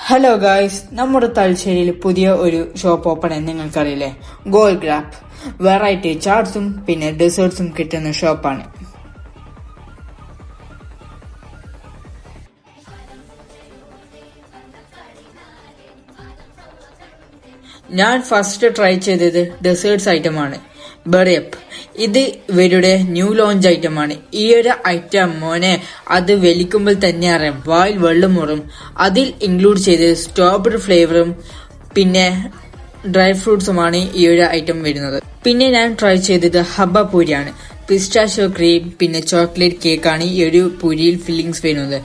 Hello guys, നമ്മുടെ തലശ്ശേരിയിൽ പുതിയ ഒരു ഷോപ്പ് ഓപ്പൺ ആയി നിങ്ങൾക്കറിയില്ലേ? ഗോൾ ഗ്രാപ്പ്. വെറൈറ്റി ചാട്സും പിന്നെ ഡെസേർട്സും കിട്ടുന്ന ഷോപ്പാണ്. ഞാൻ ഫസ്റ്റ് ട്രൈ ചെയ്തത് ഡെസേർട്സ് ഐറ്റമാണ്, ബെറിയപ്പ്. ഇത് ഇവരുടെ ന്യൂ ലോഞ്ച് ഐറ്റമാണ്. ഈ ഒരു ഐറ്റം മോനെ, അത് വലിക്കുമ്പോൾ തന്നെ അറിയാം, വായിൽ വെള്ളം മുറും. അതിൽ ഇൻക്ലൂഡ് ചെയ്ത് സ്ട്രോബെറി ഫ്ലേവറും പിന്നെ ഡ്രൈ ഫ്രൂട്ട്സുമാണ് ഈ ഒരു ഐറ്റം വരുന്നത്. പിന്നെ ഞാൻ ട്രൈ ചെയ്തത് ഹബ്ബ പൂരിയാണ്. പിസ്റ്റാഷ്യോ ക്രീം പിന്നെ ചോക്ലേറ്റ് കേക്കാണ് ഈ ഒരു പൂരിയിൽ ഫില്ലിങ്സ് വരുന്നത്.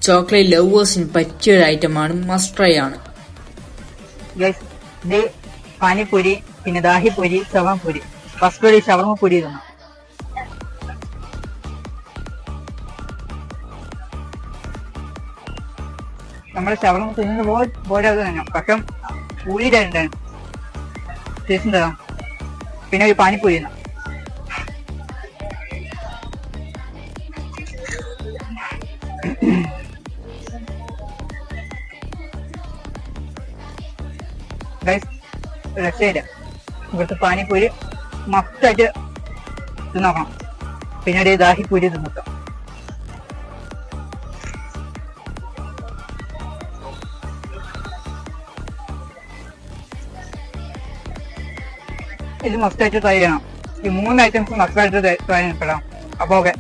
ചോക്ലേറ്റ് ലവേഴ്സിന് പറ്റിയ ഒരു ഐറ്റമാണ്, മസ്റ്റ് ട്രൈ ആണ്. പാനിപ്പൂരി പിന്നെ ദാഹിപ്പൂരി, ഷവർമ്മപൂരി. ഫസ്റ്റ് ഒരു ഷവർമ്മപൂരി തന്നു. നമ്മൾ ഷവർമ്മ തിന്നുന്ന പോലെ തന്നെ, പക്ഷെ പൂരി തരണ്ടാണ് ടേസ്റ്റ് തരാം. പിന്നെ ഒരു പാനിപ്പൂരി തന്നു. രക്ഷയില്ല, ഇവിടുത്തെ പാനിപ്പൂരി മസ്റ്റായിട്ട് തിന്നോക്കണം. പിന്നെ ഒരു ദാഹിപ്പൂരി തിന്നോക്കാം. ഇത് മസ്റ്റായിട്ട് ട്രൈ ചെയ്യണം. ഈ 3 ഐറ്റംസ് മസ്റ്റായിട്ട് ട്രൈ ചെയ്യപ്പെടാം. അപ്പൊ ഓക്കെ,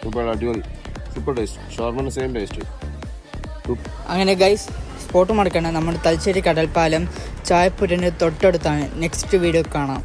സൂപ്പർ ടേസ്റ്റ്. ഷവർമ്മ സെയിം ടേസ്റ്റ്. അങ്ങനെ ഗൈസ്, സ്പോട്ട് മറക്കണ്ട, നമ്മുടെ തലശ്ശേരി കടൽപ്പാലം ചായപ്പുരന് തൊട്ടടുത്താണ്. നെക്സ്റ്റ് വീഡിയോ കാണാം.